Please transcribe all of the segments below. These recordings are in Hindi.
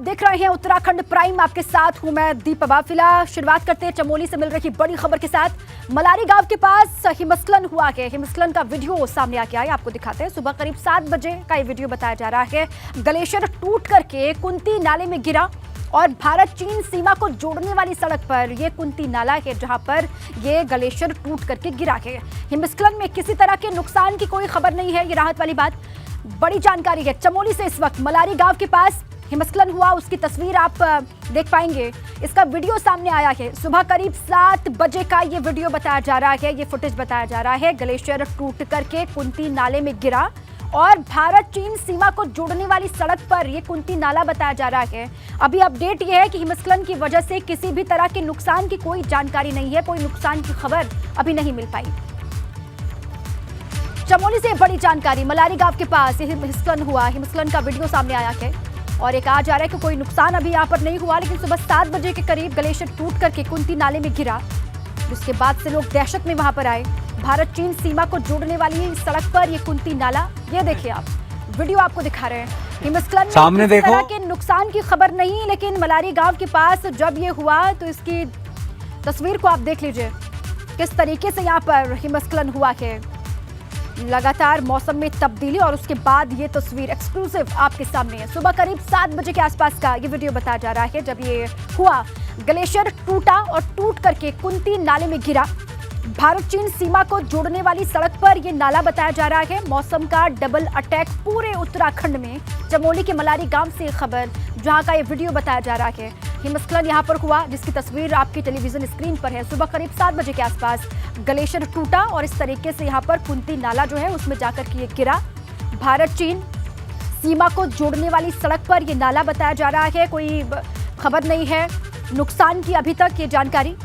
आप देख रहे हैं उत्तराखंड प्राइम, आपके साथ हूं मैं दीपा बाफिला। शुरुआत करते हैं चमोली से मिल रही बड़ी खबर के साथ। मलारी गांव के पास हिमस्खलन हुआ है। हिमस्खलन का वीडियो सामने आ गया है, आपको दिखाते हैं। सुबह करीब 7 बजे का ये वीडियो बताया जा रहा है। ग्लेशियर टूट करके कुंती नाले में गिरा और भारत चीन सीमा को जोड़ने वाली सड़क पर ये कुंती नाला है जहां पर ये ग्लेशियर टूट करके गिरा है। हिमस्खलन में किसी तरह के नुकसान की कोई खबर नहीं है, ये राहत वाली बात। बड़ी जानकारी है चमोली से। इस वक्त मलारी गांव के पास हिमस्खलन हुआ, उसकी तस्वीर आप देख पाएंगे। इसका वीडियो सामने आया है। सुबह करीब 7 बजे का ये वीडियो बताया जा रहा है, ये फुटेज बताया जा रहा है। ग्लेशियर टूट करके कुंती नाले में गिरा और भारत चीन सीमा को जोड़ने वाली सड़क पर ये कुंती नाला बताया जा रहा है। अभी अपडेट ये है कि हिमस्खलन की वजह से किसी भी तरह के नुकसान की कोई जानकारी नहीं है, कोई नुकसान की खबर अभी नहीं मिल पाई। चमोली से बड़ी जानकारी, मलारी गांव के पास हिमस्खलन हुआ। हिमस्खलन का वीडियो सामने आया है और एक आ जा रहा है कि कोई नुकसान अभी यहाँ पर नहीं हुआ, लेकिन सुबह 7 बजे के करीब ग्लेशियर टूट करके कुंती नाले में गिरा। उसके बाद से लोग दहशत में वहां पर आए। भारत चीन सीमा को जोड़ने वाली सड़क पर ये कुंती नाला, ये देखिए आप, वीडियो आपको दिखा रहे हैं। हिमस्खलन सामने में किसी देखो, तरह के नुकसान की खबर नहीं, लेकिन मलारी गांव के पास जब ये हुआ तो इसकी तस्वीर को आप देख लीजिए किस तरीके से यहाँ पर हिमस्खलन हुआ है। लगातार मौसम में तब्दीली और उसके बाद ये तस्वीर एक्सक्लूसिव आपके सामने है। सुबह करीब 7 बजे के आसपास का ये वीडियो बताया जा रहा है जब ये हुआ। ग्लेशियर टूटा और टूट करके कुंती नाले में गिरा। भारत चीन सीमा को जोड़ने वाली सड़क पर ये नाला बताया जा रहा है। मौसम का डबल अटैक पूरे उत्तराखंड में। चमोली के मलारी गांव से खबर, जहां का ये वीडियो बताया जा रहा है। हिमस्खलन यहां पर हुआ जिसकी तस्वीर आपकी टेलीविजन स्क्रीन पर है। सुबह करीब 7 बजे के आसपास ग्लेशियर टूटा और इस तरीके से यहां पर कुंती नाला जो है उसमें जाकर के ये गिरा। भारत चीन सीमा को जोड़ने वाली सड़क पर ये नाला बताया जा रहा है। कोई खबर नहीं है नुकसान की अभी तक, ये जानकारी।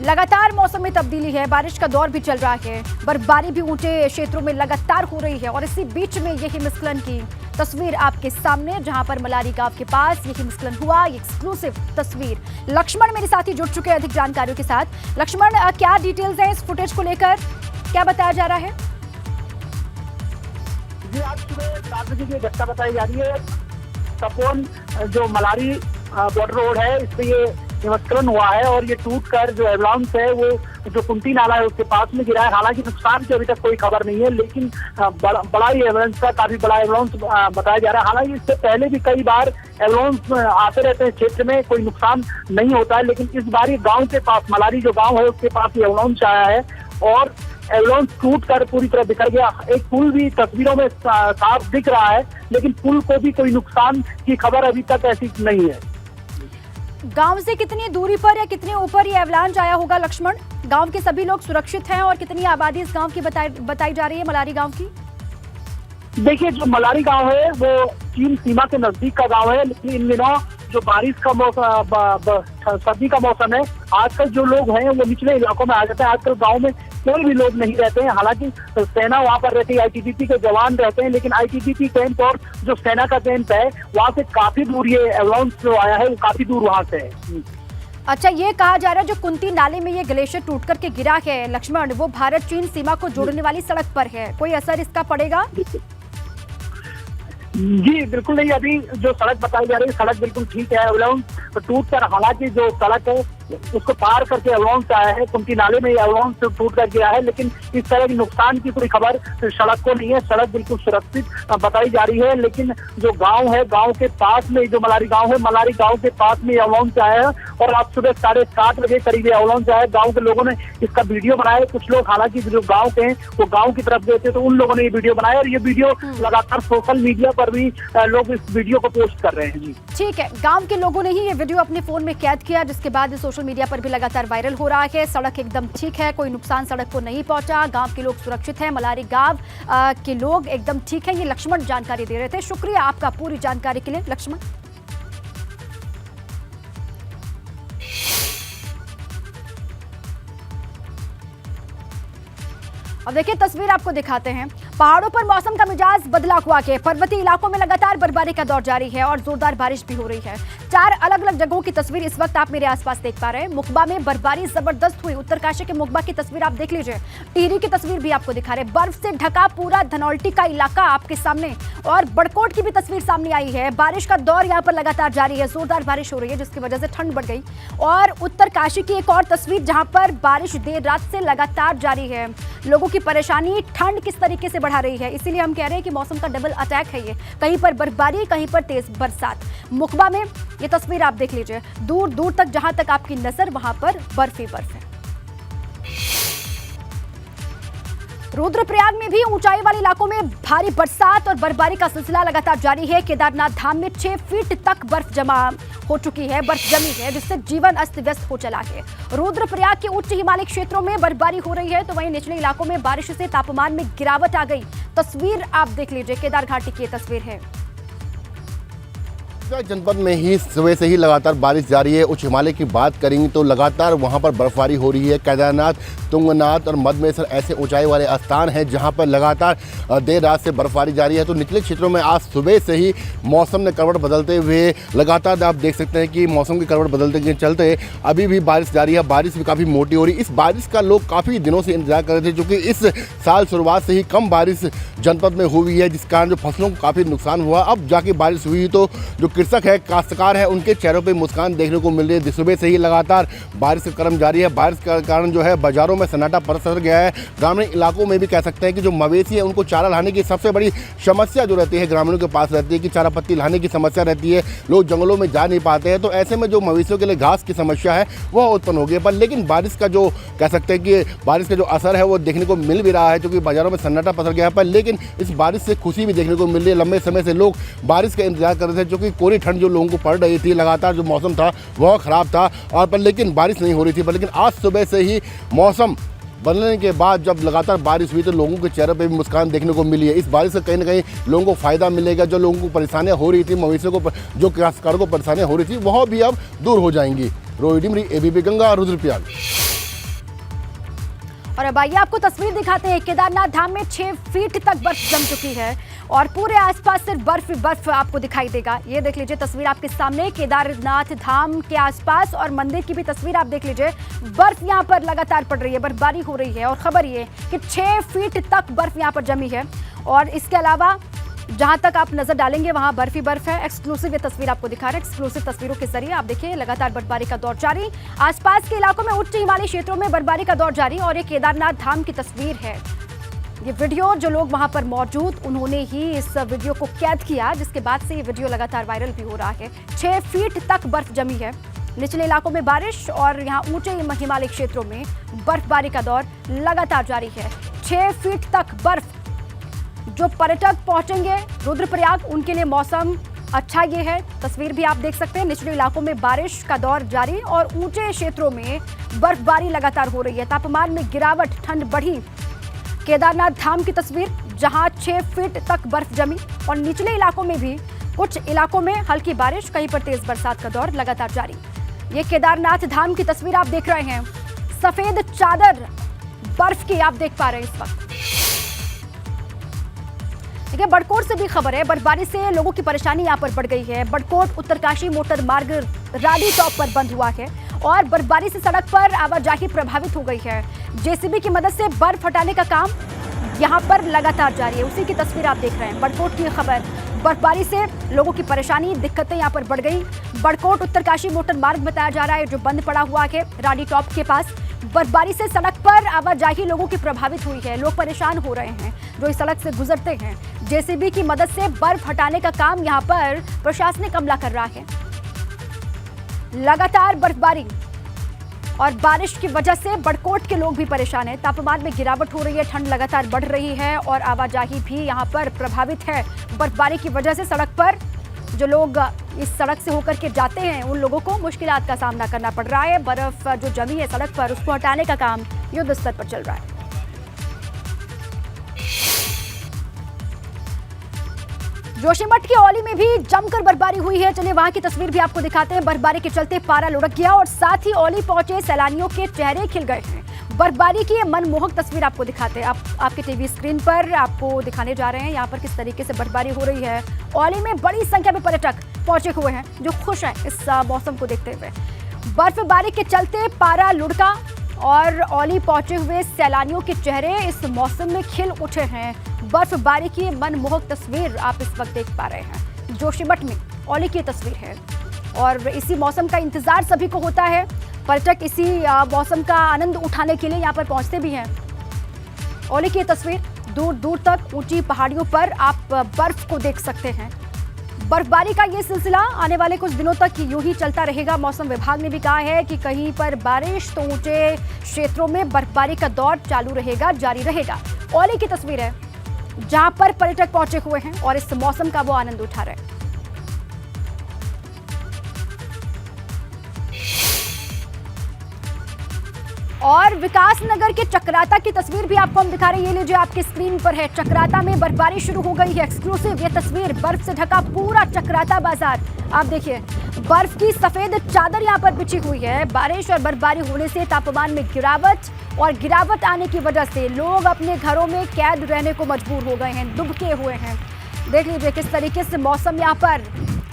लगातार मौसम में तब्दीली है, बारिश का दौर भी चल रहा है, बर्फबारी भी ऊंचे क्षेत्रों में लगातार हो रही है और इसी बीच में ये हिमस्खलन की तस्वीर आपके सामने, जहां पर मलारी गांव के पास ये हिमस्खलन हुआ। ये एक्सक्लूसिव तस्वीर। लक्ष्मण मेरे साथी जुड़ चुके हैं अधिक जानकारियों के साथ। लक्ष्मण, क्या डिटेल्स हैं इस फुटेज को लेकर, क्या बताया जा रहा है? जी, आज सुबह 7 बजे की घटना बताई जा रही है। तपोन जो मलारी बॉर्डर रोड है, इस पे ये हिमस्खलन हुआ है और ये टूट कर जो एवलांस है वो जो कुंती नाला है उसके पास में गिरा है। हालांकि नुकसान की अभी तक कोई खबर नहीं है, लेकिन बड़ा ही एवलांस का, काफी बड़ा एवलांस बताया जा रहा है। हालांकि इससे पहले भी कई बार एवलांस आते रहते हैं क्षेत्र में, कोई नुकसान नहीं होता है, लेकिन इस बार ये गाँव के पास, मलारी जो गाँव है उसके पास ये एवलांस आया है और एवलांस टूट कर पूरी तरह बिखर गया। एक पुल भी तस्वीरों में साफ दिख रहा है, लेकिन पुल को भी कोई नुकसान की खबर अभी तक ऐसी नहीं है। गांव से कितनी दूरी पर या कितने ऊपर ये एवलांच आया होगा लक्ष्मण? गांव के सभी लोग सुरक्षित हैं और कितनी आबादी इस गांव की बताई जा रही है, मलारी गांव की? देखिए, जो मलारी गांव है वो चीन सीमा के नजदीक का गांव है, लेकिन इन दिनों जो बारिश का मौसम, सर्दी का मौसम है, आजकल जो लोग हैं वो निचले इलाकों में आ जाते हैं। आजकल गांव में कोई भी लोग नहीं रहते हैं। हालांकि सेना वहां पर रहती है, आईटीबीपी के जवान रहते हैं, लेकिन आईटीबीपी कैंप और जो सेना का कैंप है वहां से काफी दूर ये एवलांस जो आया है वो काफी दूर वहां से है। अच्छा, ये कहा जा रहा है जो कुंती नाले में ये ग्लेशियर टूट करके गिरा है लक्ष्मण, वो भारत चीन सीमा को जोड़ने वाली सड़क पर है, कोई असर इसका पड़ेगा? जी बिल्कुल नहीं। अभी जो सड़क बताई जा रही है, सड़क बिल्कुल ठीक है। एवलांस टूट कर, हालांकि जो सड़क है उसको पार करके एवलांस आया है, कुंती नाले में एवलांस टूट कर गया है, लेकिन इस तरह की नुकसान की कोई खबर सड़क को नहीं है। सड़क बिल्कुल सुरक्षित बताई जा रही है, लेकिन जो गांव है, गांव के पास में जो मलारी गांव है, मलारी गांव के पास में एवलांस आया है और आज सुबह 7:30 बजे करीब एवलांस आया है। गाँव के लोगों ने इसका वीडियो बनाया। कुछ लोग, हालांकि जो गाँव के हैं वो गाँव की तरफ गए थे, तो उन लोगों ने ये वीडियो बनाया और ये वीडियो लगातार सोशल मीडिया पर भी लोग इस वीडियो को पोस्ट कर रहे हैं। जी ठीक है, गांव के लोगों ने ही ये वीडियो अपने फोन में कैद किया, जिसके बाद सोशल मीडिया पर भी लगातार वायरल हो रहा है। सड़क एकदम ठीक है, कोई नुकसान सड़क को नहीं पहुंचा, गांव के लोग सुरक्षित हैं, मलारी गांव के लोग एकदम ठीक है। ये लक्ष्मण जानकारी दे रहे थे। शुक्रिया आपका पूरी जानकारी के लिए लक्ष्मण। अब देखिए तस्वीर आपको दिखाते हैं। पहाड़ों पर मौसम का मिजाज बदला हुआ है। पर्वतीय इलाकों में लगातार बर्फबारी का दौर जारी है और जोरदार बारिश भी हो रही है। 4 अलग अलग जगहों की तस्वीर इस वक्त आप मेरे आसपास देख पा रहे हैं। मुकबा में बर्फबारी जबरदस्त हुई। उत्तरकाशी के मुकबा की तस्वीर आप देख लीजिए। टिहरी की तस्वीर भी आपको दिखा रहे हैं। बर्फ से ढका पूरा धनौल्टी का इलाका आपके सामने, और बड़कोट की भी तस्वीर सामने आई है। बारिश का दौर यहाँ पर लगातार जारी है। जोरदार बारिश हो रही है जिसकी वजह से ठंड बढ़ गई। और उत्तरकाशी की एक और तस्वीर जहां पर बारिश देर रात से लगातार जारी है। लोगों की परेशानी ठंड किस तरीके से बढ़ा रही है, इसीलिए हम कह रहे हैं कि मौसम का डबल अटैक है ये। कहीं पर बर्फबारी, कहीं पर तेज बरसात। मुकबा में ये तस्वीर आप देख लीजिए। दूर दूर तक जहां तक आपकी नजर वहां पर बर्फ ही बर्फ है। रुद्रप्रयाग में भी ऊंचाई वाले इलाकों में भारी बरसात और बर्फबारी का सिलसिला लगातार जारी है। केदारनाथ धाम में 6 फीट तक बर्फ जमा हो चुकी है, बर्फ जमी है, जिससे जीवन अस्त व्यस्त हो चला है। रुद्रप्रयाग के उच्च हिमालय क्षेत्रों में बर्फबारी हो रही है, तो वहीं निचले इलाकों में बारिश से तापमान में गिरावट आ गई। तस्वीर आप देख लीजिए, केदार घाटी की तस्वीर है। जनपद में ही सुबह से ही लगातार बारिश जारी है। उच्च हिमालय की बात करेंगे तो लगातार वहां पर बर्फबारी हो रही है। केदारनाथ, तुंगनाथ और मधमेश्वर ऐसे ऊंचाई वाले स्थान हैं जहां पर लगातार देर रात से बर्फबारी जारी है। तो निचले क्षेत्रों में आज सुबह से ही मौसम ने करवट बदलते हुए लगातार आप देख सकते हैं कि मौसम की करवट बदलते के चलते अभी भी बारिश जारी है। बारिश भी काफ़ी मोटी हो रही है। इस बारिश का लोग काफ़ी दिनों से इंतजार कर रहे थे, क्योंकि इस साल शुरुआत से ही कम बारिश जनपद में हुई है, जिस कारण जो फसलों को काफ़ी नुकसान हुआ। अब जाके बारिश हुई तो जो कृषक है, काश्तकार है, उनके चेहरों पे मुस्कान देखने को मिल रही है। सुबह से ही लगातार बारिश का क्रम जारी है। बारिश के कारण जो है बाजारों में सन्नाटा पसर गया है। ग्रामीण इलाकों में भी कह सकते हैं कि जो मवेशी है उनको चारा लाने की सबसे बड़ी समस्या जो रहती है ग्रामीणों के पास रहती है कि चारा पत्ती लाने की समस्या रहती है। लोग जंगलों में जा नहीं पाते हैं, तो ऐसे में जो मवेशियों के लिए घास की समस्या है वह उत्पन्न हो गई। पर लेकिन बारिश का जो कह सकते हैं कि बारिश का जो असर है वो देखने को मिल भी रहा है, क्योंकि बाजारों में सन्नाटा पसर गया है। पर लेकिन इस बारिश से खुशी भी देखने को मिल रही है। लंबे समय से लोग बारिश का इंतजार कर रहे थे, क्योंकि कोरी ठंड जो लोगों को पड़ रही थी, लगातार जो मौसम था वह खराब था, और पर लेकिन बारिश नहीं हो रही थी। पर लेकिन आज सुबह से ही मौसम बदलने के बाद जब लगातार बारिश हुई तो लोगों के चेहरे पे भी मुस्कान देखने को मिली है। इस बारिश से कहीं ना कहीं लोगों को फायदा मिलेगा। जो लोगों को परेशानियां हो रही थी, मवेशियों को, जो काश्तकारों को परेशानियां हो रही थी, वह भी अब दूर हो जाएंगी। रोहित डिमरी, एबीपी गंगा, रुद्रप्रयाग। और अब आइए आपको तस्वीर दिखाते हैं। केदारनाथ धाम में 6 फीट तक बर्फ जम चुकी है और पूरे आसपास सिर्फ बर्फ बर्फ आपको दिखाई देगा। ये देख लीजिए तस्वीर आपके सामने, केदारनाथ धाम के आसपास, और मंदिर की भी तस्वीर आप देख लीजिए। बर्फ यहाँ पर लगातार पड़ रही है, बर्फबारी हो रही है, और खबर ये कि 6 फीट तक बर्फ यहाँ पर जमी है। और इसके अलावा जहां तक आप नजर डालेंगे वहां बर्फ ही बर्फ है। एक्सक्लूसिव ये तस्वीर आपको दिखा रहे हैं। एक्सक्लूसिव तस्वीरों के जरिए आप देखिए लगातार बर्फबारी का दौर जारी। आसपास के इलाकों में, उच्च हिमालयी क्षेत्रों में बर्फबारी का दौर जारी। और ये केदारनाथ धाम की तस्वीर है। ये वीडियो, जो लोग वहां पर मौजूद उन्होंने ही इस वीडियो को कैद किया, जिसके बाद से ये वीडियो लगातार वायरल भी हो रहा है। 6 फीट तक बर्फ जमी है। निचले इलाकों में बारिश और यहाँ ऊंचे हिमालयी क्षेत्रों में बर्फबारी का दौर लगातार जारी है। 6 फीट तक बर्फ। जो पर्यटक पहुंचेंगे रुद्रप्रयाग, उनके लिए मौसम अच्छा ये है। तस्वीर भी आप देख सकते हैं। निचले इलाकों में बारिश का दौर जारी और ऊंचे क्षेत्रों में बर्फबारी लगातार हो रही है। तापमान में गिरावट, ठंड बढ़ी। केदारनाथ धाम की तस्वीर, जहां 6 फीट तक बर्फ जमी, और निचले इलाकों में भी कुछ इलाकों में हल्की बारिश, कहीं पर तेज बरसात का दौर लगातार जारी। ये केदारनाथ धाम की तस्वीर आप देख रहे हैं। सफेद चादर बर्फ की आप देख पा रहे हैं इस वक्त। देखिए, बड़कोट से भी खबर है। बर्फबारी से लोगों की परेशानी यहाँ पर बढ़ गई है। बड़कोट उत्तरकाशी मोटर मार्ग रानी टॉप पर बंद हुआ है और बर्फबारी से सड़क पर आवाजाही प्रभावित हो गई है। जेसीबी की मदद से बर्फ हटाने का काम यहाँ पर लगातार जारी है। उसी की तस्वीर आप देख रहे हैं। बड़कोट की खबर, बर्फबारी से लोगों की परेशानी, दिक्कतें यहाँ पर बढ़ गई। बड़कोट उत्तरकाशी मोटर मार्ग बताया जा रहा है जो बंद पड़ा हुआ है रानी टॉप के पास। बर्फबारी से सड़क पर आवाजाही लोगों की प्रभावित हुई है। लोग परेशान हो रहे हैं जो इस सड़क से गुजरते हैं। जेसीबी की मदद से बर्फ हटाने का काम यहाँ पर प्रशासनिक अमला कर रहा है। लगातार बर्फबारी और बारिश की वजह से बड़कोट के लोग भी परेशान हैं। तापमान में गिरावट हो रही है, ठंड लगातार बढ़ रही है और आवाजाही भी यहाँ पर प्रभावित है। बर्फबारी की वजह से सड़क पर जो लोग इस सड़क से होकर के जाते हैं उन लोगों को मुश्किलात का सामना करना पड़ रहा है। बर्फ जो जमी है सड़क पर, उसको हटाने का काम युद्ध स्तर पर चल रहा है। जोशीमठ की औली में भी जमकर बर्फबारी हुई है। चलिए वहां की तस्वीर भी आपको दिखाते हैं। बर्फबारी के चलते पारा लुढ़क गया और साथ ही औली पहुंचे सैलानियों के चेहरे खिल गए हैं। बर्फबारी की ये मनमोहक तस्वीर आपको दिखाते हैं। आपके टीवी स्क्रीन पर आपको दिखाने जा रहे हैं यहाँ पर किस तरीके से बर्फबारी हो रही है। औली में बड़ी संख्या में पर्यटक पहुंचे हुए हैं जो खुश हैं इस मौसम को देखते हुए। बर्फबारी के चलते पारा लुढ़का और औली पहुंचे हुए सैलानियों के चेहरे इस मौसम में खिल उठे हैं। बर्फबारी की मनमोहक तस्वीर आप इस वक्त देख पा रहे हैं। जोशीमठ में औली की तस्वीर है और इसी मौसम का इंतजार सभी को होता है। पर्यटक इसी मौसम का आनंद उठाने के लिए यहाँ पर पहुंचते भी हैं। औली की तस्वीर, दूर दूर तक ऊंची पहाड़ियों पर आप बर्फ को देख सकते हैं। बर्फबारी का ये सिलसिला आने वाले कुछ दिनों तक यूं ही चलता रहेगा। मौसम विभाग ने भी कहा है कि कहीं पर बारिश तो ऊंचे क्षेत्रों में बर्फबारी का दौर चालू रहेगा, जारी रहेगा। औली की तस्वीर है जहां पर पर्यटक पहुंचे हुए हैं और इस मौसम का वो आनंद उठा रहे हैं। और विकास नगर के चक्राता की तस्वीर भी आपको हम दिखा रहे हैं। ये लीजिए आपकी स्क्रीन पर है। चक्राता में बर्फबारी शुरू हो गई है। एक्सक्लूसिव ये तस्वीर, बर्फ से ढका पूरा चक्राता बाजार। आप देखिए बर्फ की सफेद चादर यहाँ पर बिछी हुई है। बारिश और बर्फबारी होने से तापमान में गिरावट आने की वजह से लोग अपने घरों में कैद रहने को मजबूर हो गए हैं, दुबके हुए हैं। देख लीजिए किस तरीके से मौसम यहाँ पर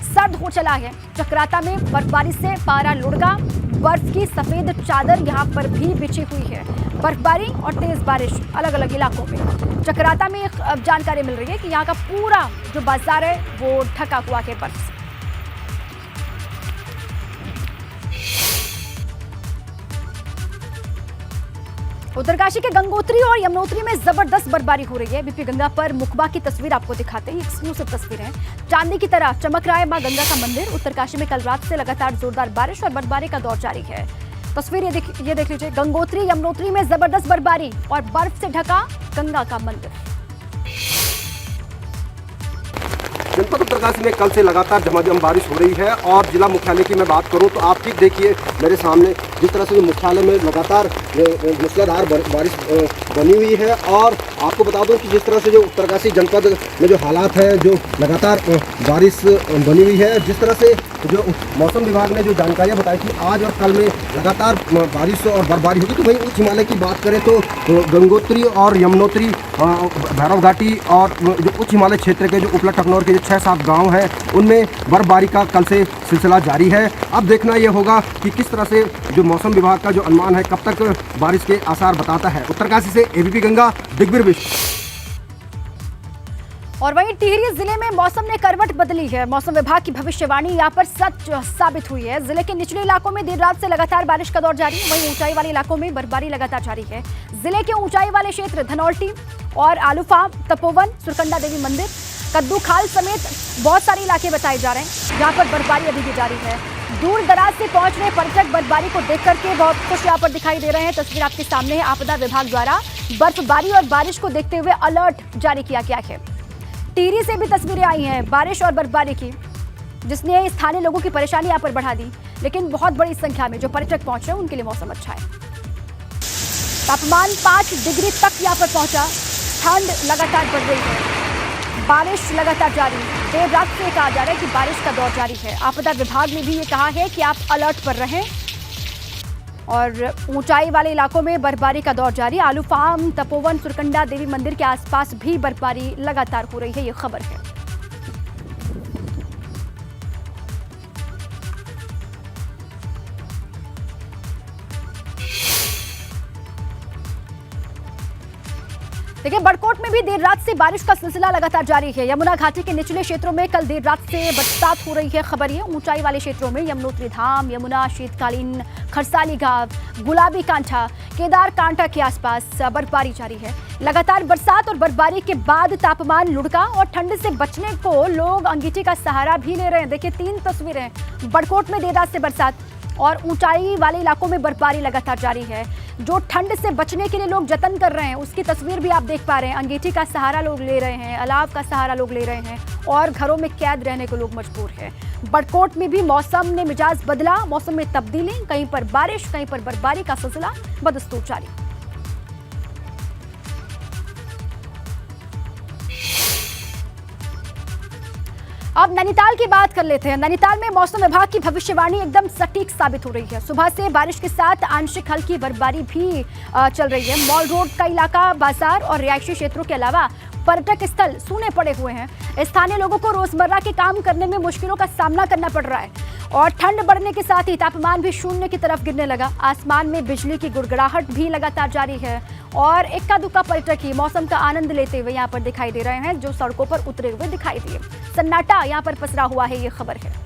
सर्द हो चला है। चक्राता में बर्फबारी से पारा लुढ़का, बर्फ की सफेद चादर यहाँ पर भी बिछी हुई है। बर्फबारी और तेज बारिश अलग अलग इलाकों में। चक्राता में एक जानकारी मिल रही है कि यहाँ का पूरा जो बाजार है वो ढका हुआ है बर्फ से। उत्तरकाशी के गंगोत्री और यमुनोत्री में जबरदस्त बर्फबारी हो रही है। बीपी गंगा पर मुकबा की तस्वीर आपको दिखाते हैं। एक्सक्लूसिव तस्वीर है। चांदी की तरह चमक रहा है मां गंगा का मंदिर। उत्तरकाशी में कल रात से लगातार जोरदार बारिश और बर्फबारी का दौर जारी है। तस्वीर ये देख लीजिए। गंगोत्री यमुनोत्री में जबरदस्त बर्फबारी और बर्फ से ढका गंगा का मंदिर। जनपद उत्तरकाशी में कल से लगातार झमाझम बारिश हो रही है और जिला मुख्यालय की मैं बात करूं तो आप ठीक देखिए मेरे सामने जिस तरह से मुख्यालय में लगातार मूसलाधार बारिश बनी हुई है। और आपको बता दूं कि जिस तरह से जो उत्तरकाशी जनपद में जो हालात हैं, जो लगातार बारिश बनी हुई है, जिस तरह से जो मौसम विभाग ने जो जानकारियाँ बताई थी आज और कल में लगातार बारिश और बर्फबारी होगी। तो वहीं उच्च हिमालय की बात करें तो गंगोत्री और यमुनोत्री, भैरव घाटी और जो उच्च हिमालय क्षेत्र के जो उपला टकनौर के जो 6-7 गांव हैं उनमें बर्फबारी का कल से सिलसिला जारी है। अब देखना ये होगा कि किस तरह से जो मौसम विभाग का जो अनुमान है कब तक बारिश के आसार बताता है। उत्तरकाशी से एबीपी गंगा, दिग्विजय विश्व। और वहीं टिहरी जिले में मौसम ने करवट बदली है। मौसम विभाग की भविष्यवाणी यहाँ पर सच साबित हुई है। जिले के निचले इलाकों में देर रात से लगातार बारिश का दौर जारी है। वहीं ऊंचाई वाले इलाकों में बर्फबारी लगातार जारी है। जिले के ऊंचाई वाले क्षेत्र धनौल्टी और आलूफाम, तपोवन, सुरकंडा देवी मंदिर, कद्दू खाल समेत बहुत सारे इलाके बताए जा रहे हैं जहाँ पर बर्फबारी अभी भी जारी है। दूर दराज से पहुंच रहे पर्यटक बर्फबारी को देख करके बहुत खुश यहाँ पर दिखाई दे रहे हैं। तस्वीर आपके सामने है। आपदा विभाग द्वारा बर्फबारी और बारिश को देखते हुए अलर्ट जारी किया गया है। टिहरी से भी तस्वीरें आई हैं बारिश और बर्फबारी की, जिसने स्थानीय लोगों की परेशानी यहाँ पर बढ़ा दी। लेकिन बहुत बड़ी संख्या में जो पर्यटक पहुंच रहे हैं उनके लिए मौसम अच्छा है। तापमान 5 डिग्री तक यहाँ पर पहुंचा। ठंड लगातार बढ़ रही है। बारिश लगातार जारी। देर रात से कहा जा रहा है कि बारिश का दौर जारी है। आपदा विभाग ने भी ये कहा है कि आप अलर्ट पर रहें। और ऊंचाई वाले इलाकों में बर्फबारी का दौर जारी। आलूफाम, तपोवन, सुरकंडा देवी मंदिर के आसपास भी बर्फबारी लगातार हो रही है। ये खबर है। देखिए बड़कोट में भी देर रात से बारिश का सिलसिला लगातार जारी है। यमुना घाटी के निचले क्षेत्रों में कल देर रात से बरसात हो रही है। खबर ये ऊंचाई वाले क्षेत्रों में यमुनोत्री धाम, यमुना, शीतकालीन, खरसाली घाट, गुलाबी कांठा, केदार कांठा के आसपास बर्फबारी जारी है। लगातार बरसात और बर्फबारी के बाद तापमान लुढ़का और ठंड से बचने को लोग अंगीठी का सहारा भी ले रहे हैं। देखिए 3 तस्वीरें। बड़कोट में देर रात से बरसात और ऊंचाई वाले इलाकों में बर्फबारी लगातार जारी है। जो ठंड से बचने के लिए लोग जतन कर रहे हैं उसकी तस्वीर भी आप देख पा रहे हैं। अंगीठी का सहारा लोग ले रहे हैं, अलाव का सहारा लोग ले रहे हैं और घरों में कैद रहने को लोग मजबूर हैं। बड़कोट में भी मौसम ने मिजाज बदला। मौसम में तब्दीली, कहीं पर बारिश, कहीं पर बर्फबारी का सिलसिला बदस्तूर जारी। अब नैनीताल की बात कर लेते हैं। नैनीताल में मौसम विभाग की भविष्यवाणी एकदम सटीक साबित हो रही है। सुबह से बारिश के साथ आंशिक हल्की बर्फबारी भी चल रही है। मॉल रोड का इलाका, बाजार और रिहायशी क्षेत्रों के अलावा पर्यटक स्थल सूने पड़े हुए हैं। स्थानीय लोगों को रोजमर्रा के काम करने में मुश्किलों का सामना करना पड़ रहा है और ठंड बढ़ने के साथ ही तापमान भी शून्य की तरफ गिरने लगा। आसमान में बिजली की गुड़गड़ाहट भी लगातार जारी है और इक्का दुक्का पर्यटक ही मौसम का आनंद लेते हुए यहाँ पर दिखाई दे रहे हैं, जो सड़कों पर उतरे हुए दिखाई दिए। सन्नाटा यहाँ पर पसरा हुआ है, ये खबर है।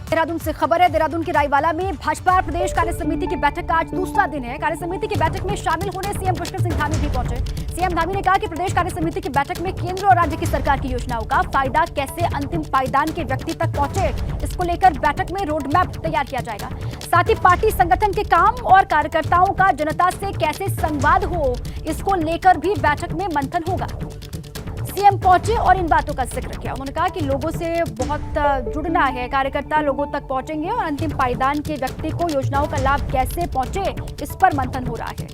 देहरादून से खबर है। देहरादून के रायवाला में भाजपा प्रदेश कार्य समिति की बैठक का आज दूसरा दिन है। कार्य समिति की बैठक में शामिल होने सीएम पुष्कर सिंह धामी भी पहुंचे। सीएम धामी ने कहा कि प्रदेश कार्य समिति की बैठक में केंद्र और राज्य की सरकार की योजनाओं का फायदा कैसे अंतिम पायदान के व्यक्ति तक पहुंचे, इसको लेकर बैठक में रोड मैप तैयार किया जाएगा। साथ ही पार्टी संगठन के काम और कार्यकर्ताओं का जनता से कैसे संवाद हो, इसको लेकर भी बैठक में मंथन होगा। सीएम पहुंचे और इन बातों का जिक्र किया। उन्होंने कहा कि लोगों से बहुत जुड़ना है, कार्यकर्ता लोगों तक पहुंचेंगे और अंतिम पायदान के व्यक्ति को योजनाओं का लाभ कैसे पहुंचे, इस पर मंथन हो रहा है।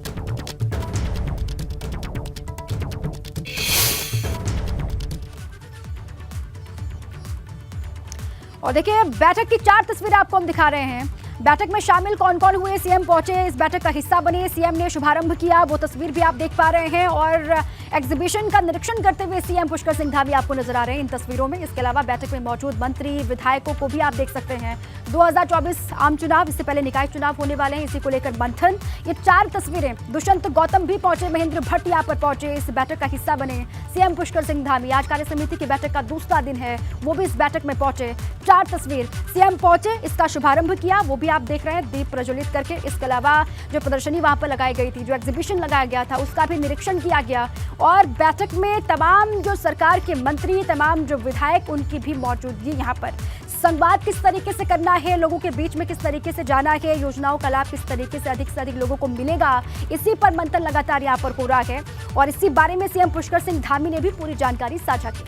और देखिए, बैठक की 4 तस्वीरें आपको हम दिखा रहे हैं। बैठक में शामिल कौन कौन हुए, सीएम पहुंचे, इस बैठक का हिस्सा बने, सीएम ने शुभारंभ किया, वो तस्वीर भी आप देख पा रहे हैं। और एग्जीबिशन का निरीक्षण करते हुए सीएम पुष्कर सिंह धामी आपको नजर आ रहे हैं इन तस्वीरों में। इसके अलावा बैठक में मौजूद मंत्री, विधायकों को भी आप देख सकते हैं। 2024 आम चुनाव, इससे पहले निकाय चुनाव होने वाले हैं, इसी को लेकर मंथन। ये 4 तस्वीरें। दुष्यंत गौतम भी पहुंचे, महेंद्र भट्ट यहाँ पर पहुंचे, इस बैठक का हिस्सा बने। सीएम पुष्कर सिंह धामी, आज कार्य समिति की बैठक का दूसरा दिन है, वो भी इस बैठक में पहुंचे। 4 तस्वीर। सीएम पहुंचे, इसका शुभारंभ किया, वो भी आप देख रहे हैं दीप प्रज्वलित करके। इसके अलावा जो प्रदर्शनी वहां पर लगाई गई थी, जो एग्जीबिशन लगाया गया था, उसका भी निरीक्षण किया गया। और बैठक में तमाम जो सरकार के मंत्री, तमाम जो विधायक, उनकी भी मौजूदगी यहाँ पर। संवाद किस तरीके से करना है, लोगों के बीच में किस तरीके से जाना है, योजनाओं का लाभ किस तरीके से अधिक लोगों को मिलेगा, इसी पर मंथन लगातार यहाँ पर हो रहा है। और इसी बारे में सीएम पुष्कर सिंह धामी ने भी पूरी जानकारी साझा की।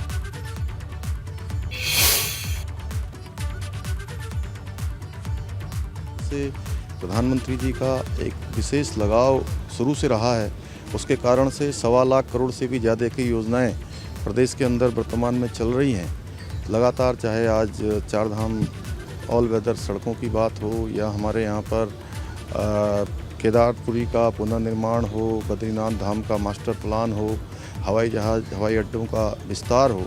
से प्रधानमंत्री जी का एक विशेष लगाव शुरू से रहा है, उसके कारण से 1.25 लाख करोड़ से भी ज़्यादा की योजनाएं प्रदेश के अंदर वर्तमान में चल रही हैं। लगातार, चाहे आज 4 धाम ऑल वेदर सड़कों की बात हो, या हमारे यहाँ पर केदारपुरी का पुनर्निर्माण हो, बद्रीनाथ धाम का मास्टर प्लान हो, हवाई जहाज़, हवाई अड्डों का विस्तार हो,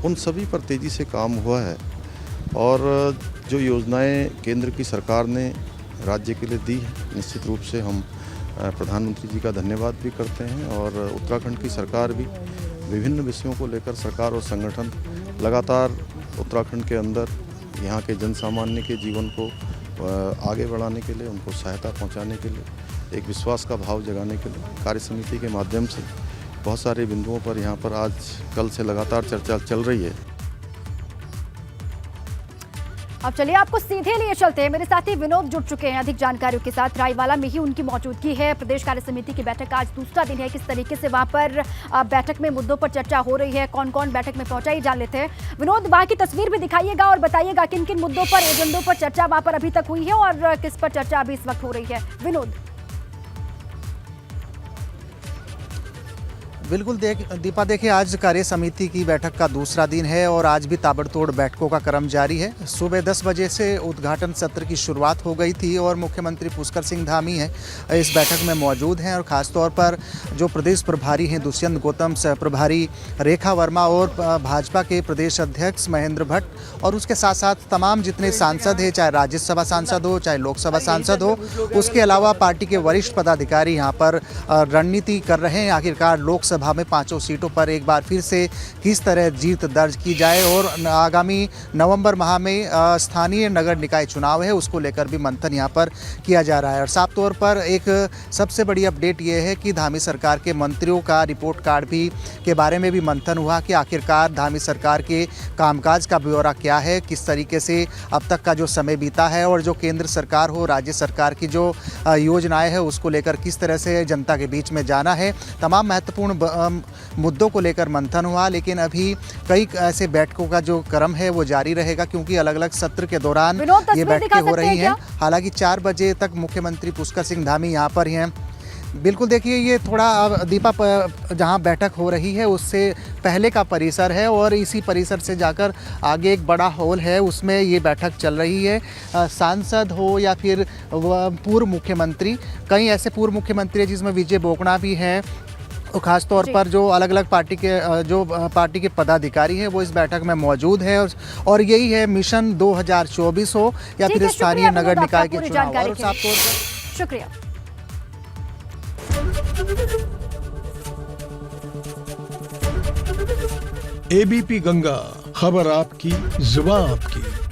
उन सभी पर तेज़ी से काम हुआ है। और जो योजनाएं केंद्र की सरकार ने राज्य के लिए दी है, निश्चित रूप से हम प्रधानमंत्री जी का धन्यवाद भी करते हैं। और उत्तराखंड की सरकार भी विभिन्न विषयों को लेकर, सरकार और संगठन लगातार उत्तराखंड के अंदर यहाँ के जन सामान्य के जीवन को आगे बढ़ाने के लिए, उनको सहायता पहुँचाने के लिए, एक विश्वास का भाव जगाने के लिए कार्य समिति के माध्यम से बहुत सारे बिंदुओं पर यहाँ पर आज कल से लगातार चर्चा चल रही है। अब चलिए आपको सीधे लिए चलते हैं। मेरे साथी विनोद जुड़ चुके हैं अधिक जानकारियों के साथ। रायवाला में ही उनकी मौजूदगी है। प्रदेश कार्य समिति की बैठक का आज दूसरा दिन है। किस तरीके से वहां पर बैठक में मुद्दों पर चर्चा हो रही है, कौन कौन बैठक में पहुंचा, ही जान लेते हैं। विनोद, वहां की तस्वीर भी दिखाइएगा और बताइएगा किन किन मुद्दों पर, एजेंडों पर चर्चा वहां पर अभी तक हुई है और किस पर चर्चा अभी इस वक्त हो रही है। विनोद। बिल्कुल दीपा, देखिए, आज कार्य समिति की बैठक का दूसरा दिन है और आज भी ताबड़तोड़ बैठकों का क्रम जारी है। सुबह 10 बजे से उद्घाटन सत्र की शुरुआत हो गई थी और मुख्यमंत्री पुष्कर सिंह धामी हैं इस बैठक में मौजूद हैं। और ख़ासतौर पर जो प्रदेश प्रभारी हैं दुष्यंत गौतम, सह प्रभारी रेखा वर्मा और भाजपा के प्रदेश अध्यक्ष महेंद्र भट्ट, और उसके साथ साथ तमाम जितने सांसद हैं, चाहे राज्यसभा सांसद हो, चाहे लोकसभा सांसद हो, उसके अलावा पार्टी के वरिष्ठ पदाधिकारी यहाँ पर रणनीति कर रहे हैं। आखिरकार लोकसभा में 5 सीटों पर एक बार फिर से किस तरह जीत दर्ज की जाए और आगामी नवंबर माह में स्थानीय नगर निकाय चुनाव है, उसको लेकर भी मंथन यहाँ पर किया जा रहा है। और साफ तौर पर एक सबसे बड़ी अपडेट ये है कि धामी सरकार के मंत्रियों का रिपोर्ट कार्ड भी के बारे में भी मंथन हुआ कि आखिरकार धामी सरकार के कामकाज का ब्यौरा क्या है, किस तरीके से अब तक का जो समय बीता है और जो केंद्र सरकार हो, राज्य सरकार की जो योजनाएं हैं उसको लेकर किस तरह से जनता के बीच में जाना है। तमाम महत्वपूर्ण मुद्दों को लेकर मंथन हुआ, लेकिन अभी कई ऐसे बैठकों का जो क्रम है वो जारी रहेगा क्योंकि अलग अलग सत्र के दौरान ये बैठकें हो रही हैं। हालांकि 4 बजे तक मुख्यमंत्री पुष्कर सिंह धामी यहाँ पर हैं। बिल्कुल, देखिए ये थोड़ा दीपा जहाँ बैठक हो रही है उससे पहले का परिसर है और इसी परिसर से जाकर आगे एक बड़ा हॉल है, उसमें ये बैठक चल रही है। सांसद हो या फिर पूर्व मुख्यमंत्री, कई ऐसे पूर्व मुख्यमंत्री हैं जिसमें विजय बोगना भी हैं, और ख़ास तौर पर जो अलग अलग पार्टी के पदाधिकारी हैं वो इस बैठक में मौजूद हैं। और यही है मिशन 2024 हो या फिर स्थानीय नगर निकाय के चुनाव। और साफ तौर पर शुक्रिया। एबीपी गंगा, खबर आपकी, जुबान आपकी।